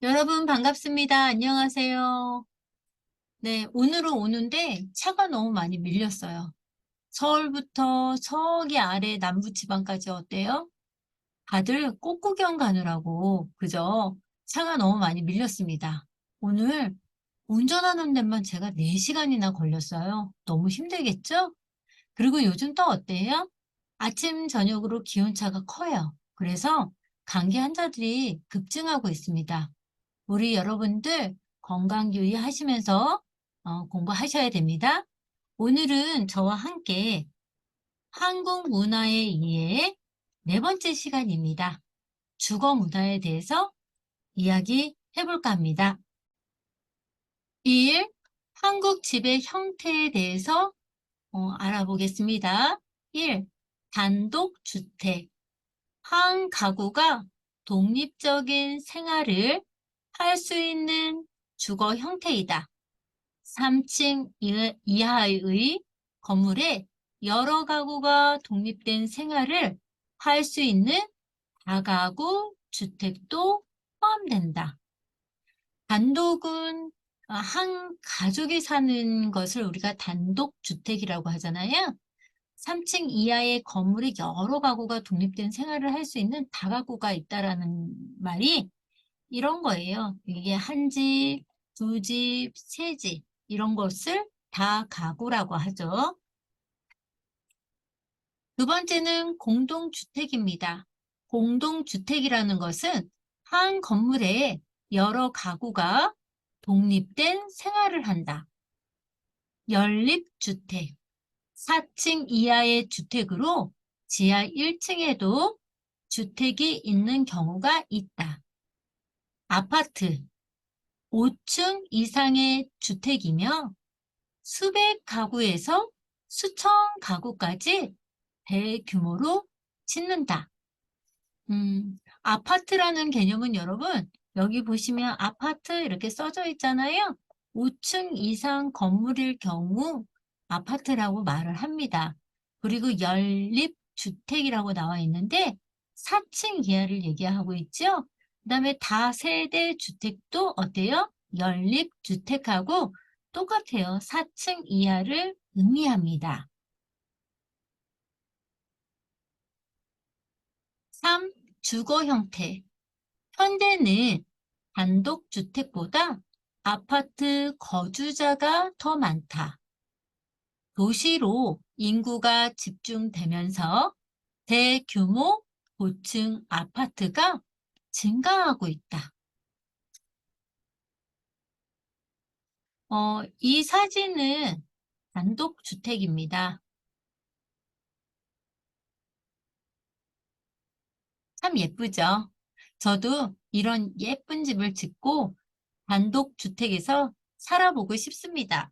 여러분 반갑습니다. 안녕하세요. 네, 오늘은 오는데 차가 너무 많이 밀렸어요. 서울부터 저기 아래 남부지방까지 어때요? 다들 꽃구경 가느라고 그죠? 차가 너무 많이 밀렸습니다. 오늘 운전하는 데만 제가 4시간이나 걸렸어요. 너무 힘들겠죠? 그리고 요즘 또 어때요? 아침, 저녁으로 기온차가 커요. 그래서 감기 환자들이 급증하고 있습니다. 우리 여러분들 건강 유의하시면서 공부하셔야 됩니다. 오늘은 저와 함께 한국 문화의 이해 4번째 시간입니다. 주거 문화에 대해서 이야기해 볼까 합니다. 1. 한국 집의 형태에 대해서 알아보겠습니다. 1. 단독주택. 한 가구가 독립적인 생활을 할 수 있는 주거 형태이다. 3층 이하의 건물에 여러 가구가 독립된 생활을 할 수 있는 다가구 주택도 포함된다. 단독은 한 가족이 사는 것을 우리가 단독주택이라고 하잖아요. 3층 이하의 건물에 여러 가구가 독립된 생활을 할 수 있는 다가구가 있다라는 말이 이런 거예요. 이게 한 집, 두 집, 세 집 이런 것을 다가구라고 하죠. 두 번째는 공동주택입니다. 공동주택이라는 것은 한 건물에 여러 가구가 독립된 생활을 한다. 연립주택, 4층 이하의 주택으로 지하 1층에도 주택이 있는 경우가 있다. 아파트, 5층 이상의 주택이며 수백 가구에서 수천 가구까지 대규모로 짓는다. 아파트라는 개념은 여러분, 여기 보시면 아파트 이렇게 써져 있잖아요. 5층 이상 건물일 경우 아파트라고 말을 합니다. 그리고 연립주택이라고 나와 있는데 4층 이하를 얘기하고 있죠. 그 다음에 다세대 주택도 어때요? 연립주택하고 똑같아요. 4층 이하를 의미합니다. 3. 주거 형태. 현대는 단독주택보다 아파트 거주자가 더 많다. 도시로 인구가 집중되면서 대규모 고층 아파트가 증가하고 있다. 이 사진은 단독주택입니다. 참 예쁘죠? 저도 이런 예쁜 집을 짓고 단독주택에서 살아보고 싶습니다.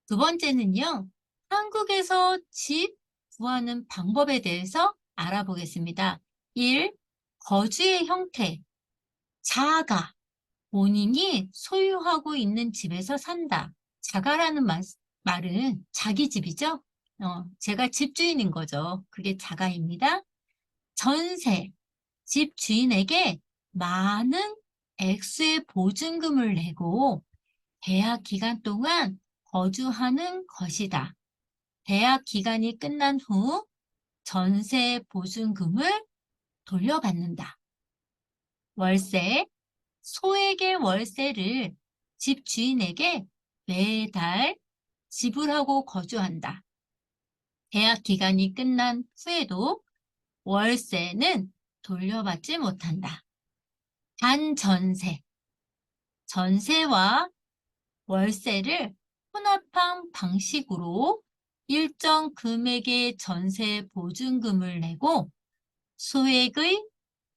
두 번째는요, 한국에서 집 구하는 방법에 대해서 알아보겠습니다. 1. 거주의 형태. 자가, 본인이 소유하고 있는 집에서 산다. 자가라는 말은 자기 집이죠? 제가 집주인인 거죠. 그게 자가입니다. 전세, 집 주인에게 많은 액수의 보증금을 내고 계약 기간 동안 거주하는 것이다. 계약 기간이 끝난 후 전세 보증금을 돌려받는다. 월세, 소액의 월세를 집 주인에게 매달 지불하고 거주한다. 계약 기간이 끝난 후에도 월세는 돌려받지 못한다. 반전세, 전세와 월세를 혼합한 방식으로 일정 금액의 전세 보증금을 내고 소액의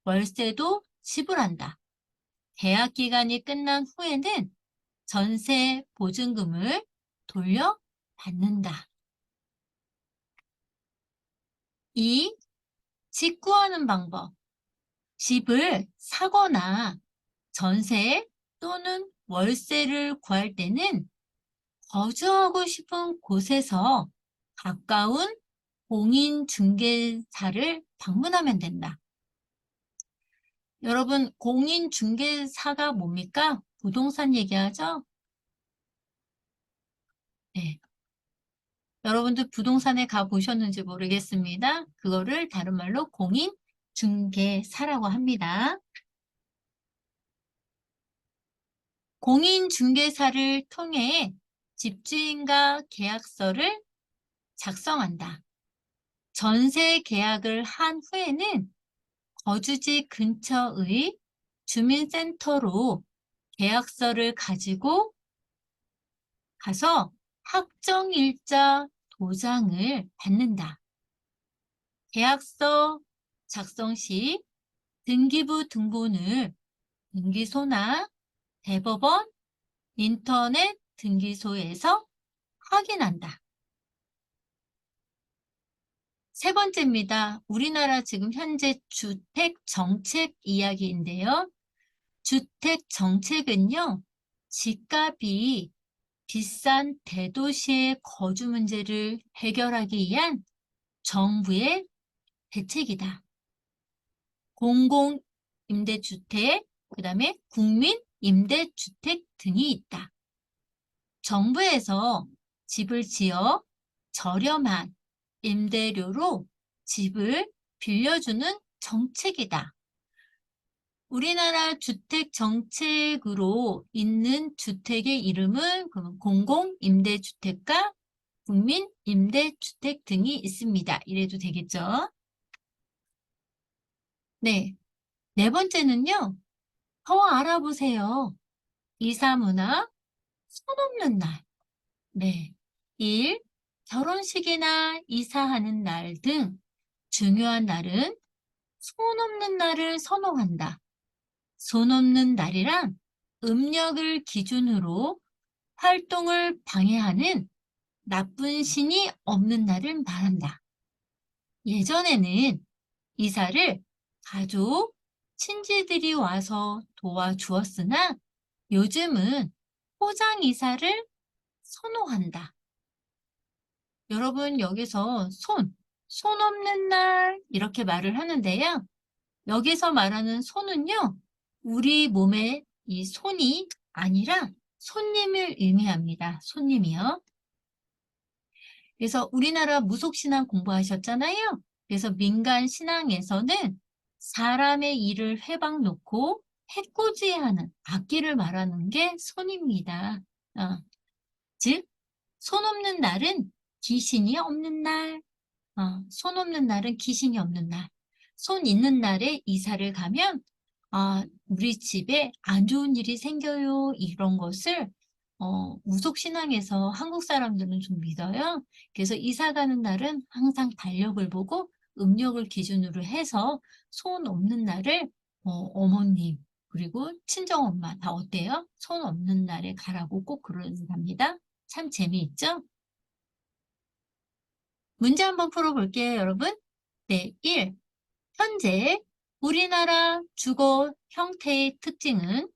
월세도 지불한다. 계약 기간이 끝난 후에는 전세 보증금을 돌려받는다. 2. 집 구하는 방법. 집을 사거나 전세 또는 월세를 구할 때는 거주하고 싶은 곳에서 가까운 공인중개사를 방문하면 된다. 여러분, 공인중개사가 뭡니까? 부동산 얘기하죠? 네. 여러분들 부동산에 가보셨는지 모르겠습니다. 그거를 다른 말로 공인중개사라고 합니다. 공인중개사를 통해 집주인과 계약서를 작성한다. 전세 계약을 한 후에는 거주지 근처의 주민센터로 계약서를 가지고 가서 확정일자 도장을 받는다. 계약서 작성 시 등기부 등본을 등기소나 대법원, 인터넷 등기소에서 확인한다. 세 번째입니다. 우리나라 지금 현재 주택 정책 이야기인데요. 주택 정책은요, 집값이 비싼 대도시의 거주 문제를 해결하기 위한 정부의 대책이다. 공공임대주택, 그다음에 국민임대주택 등이 있다. 정부에서 집을 지어 저렴한 임대료로 집을 빌려주는 정책이다. 우리나라 주택 정책으로 있는 주택의 이름은 공공임대주택과 국민임대주택 등이 있습니다. 이래도 되겠죠? 네. 네 번째는요. 더 알아보세요. 이사문화, 손 없는 날. 네. 1. 결혼식이나 이사하는 날 등 중요한 날은 손 없는 날을 선호한다. 손 없는 날이란 음력을 기준으로 활동을 방해하는 나쁜 신이 없는 날을 말한다. 예전에는 이사를 가족, 친지들이 와서 도와주었으나 요즘은 포장 이사를 선호한다. 여러분 여기서 손 없는 날 이렇게 말을 하는데요. 여기서 말하는 손은요. 우리 몸에 이 손이 아니라 손님을 의미합니다. 손님이요. 그래서 우리나라 무속신앙 공부하셨잖아요. 그래서 민간 신앙에서는 사람의 일을 회방 놓고 해코지하는 악기를 말하는 게 손입니다. 즉, 손 없는 날은 귀신이 없는 날, 손 없는 날은 귀신이 없는 날. 손 있는 날에 이사를 가면 우리 집에 안 좋은 일이 생겨요. 이런 것을 무속신앙에서 한국 사람들은 좀 믿어요. 그래서 이사 가는 날은 항상 달력을 보고 음력을 기준으로 해서 손 없는 날을 어머님 그리고 친정엄마 다 어때요? 손 없는 날에 가라고 꼭 그런답니다. 참 재미있죠? 문제 한번 풀어볼게요, 여러분. 네, 1. 현재 우리나라 주거 형태의 특징은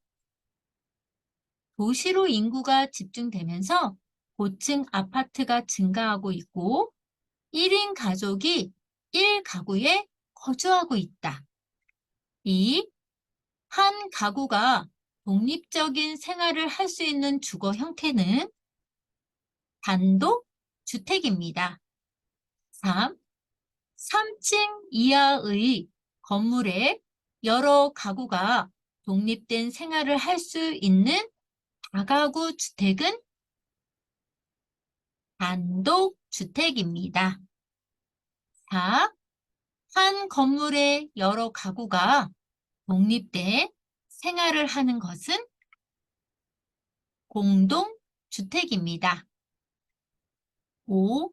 도시로 인구가 집중되면서 고층 아파트가 증가하고 있고 1인 가족이 1가구에 거주하고 있다. 2. 한 가구가 독립적인 생활을 할 수 있는 주거 형태는 단독 주택입니다. 3. 3층 이하의 건물에 여러 가구가 독립된 생활을 할 수 있는 다가구 주택은 단독주택입니다. 4. 한 건물에 여러 가구가 독립된 생활을 하는 것은 공동주택입니다. 5.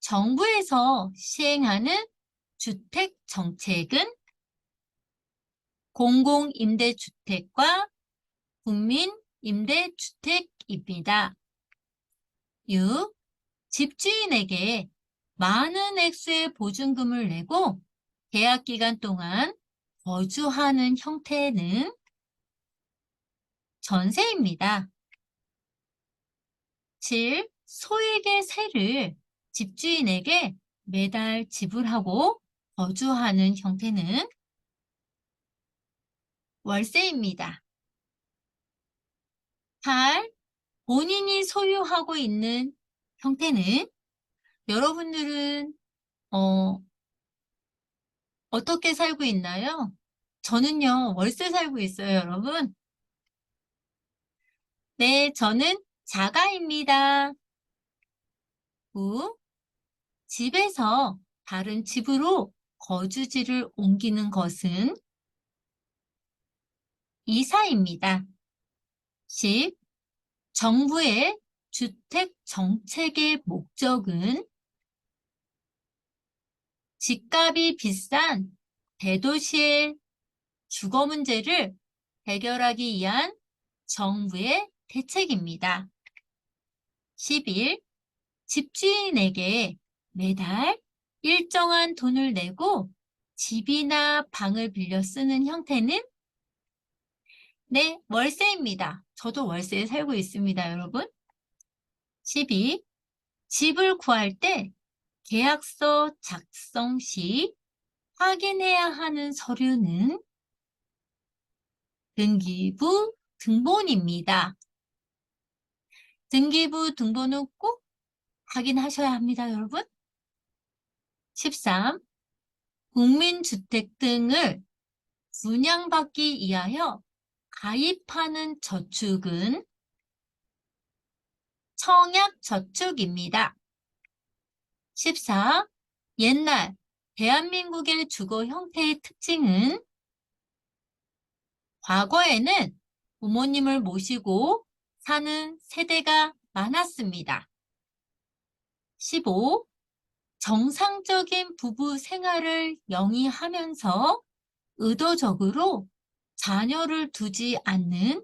정부에서 시행하는 주택 정책은 공공임대주택과 국민임대주택입니다. 6. 집주인에게 많은 액수의 보증금을 내고 계약 기간 동안 거주하는 형태는 전세입니다. 7. 소액의 세를 집주인에게 매달 지불하고 거주하는 형태는 월세입니다. 8. 본인이 소유하고 있는 형태는 여러분들은 어, 어떻게 살고 있나요? 저는요, 월세 살고 있어요, 여러분. 네, 저는 자가입니다. 9. 집에서 다른 집으로 거주지를 옮기는 것은 이사입니다. 10. 정부의 주택 정책의 목적은 집값이 비싼 대도시의 주거 문제를 해결하기 위한 정부의 대책입니다. 11. 집주인에게 매달 일정한 돈을 내고 집이나 방을 빌려 쓰는 형태는 네, 월세입니다. 저도 월세에 살고 있습니다, 여러분. 12. 집을 구할 때 계약서 작성 시 확인해야 하는 서류는 등기부 등본입니다. 등기부 등본은 꼭 확인하셔야 합니다, 여러분. 13. 국민주택 등을 분양받기 위하여 가입하는 저축은 청약저축입니다. 14. 옛날 대한민국의 주거 형태의 특징은 과거에는 부모님을 모시고 사는 세대가 많았습니다. 15. 정상적인 부부 생활을 영위하면서 의도적으로 자녀를 두지 않는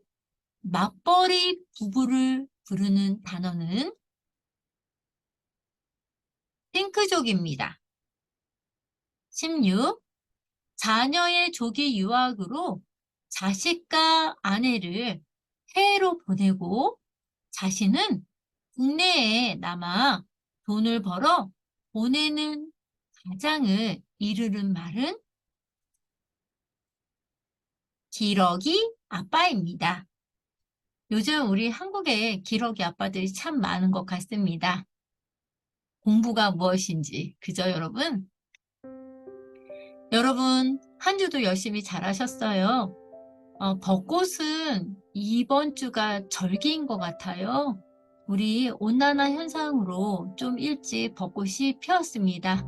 맞벌이 부부를 부르는 단어는 핑크족입니다. 16. 자녀의 조기 유학으로 자식과 아내를 해외로 보내고 자신은 국내에 남아 돈을 벌어 보내는 가장을 이루는 말은 기러기 아빠입니다. 요즘 우리 한국에 기러기 아빠들이 참 많은 것 같습니다. 공부가 무엇인지, 그죠, 여러분? 여러분, 한 주도 열심히 잘하셨어요. 벚꽃은 이번 주가 절기인 것 같아요. 우리 온난화 현상으로 좀 일찍 벚꽃이 피었습니다.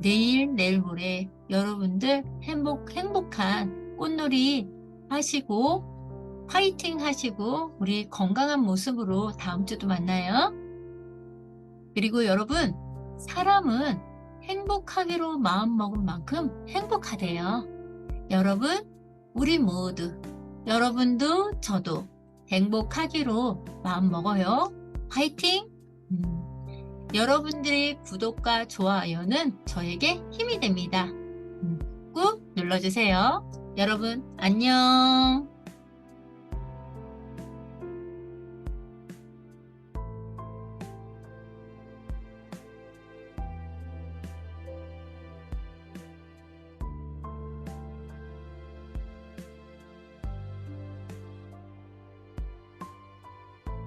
내일 모레 여러분들 행복한 꽃놀이 하시고 화이팅 하시고 우리 건강한 모습으로 다음 주도 만나요. 그리고 여러분, 사람은 행복하기로 마음먹은 만큼 행복하대요. 여러분, 우리 모두, 여러분도 저도 행복하기로 마음먹어요. 화이팅! 여러분들의 구독과 좋아요는 저에게 힘이 됩니다. 꾹 눌러주세요. 여러분, 안녕!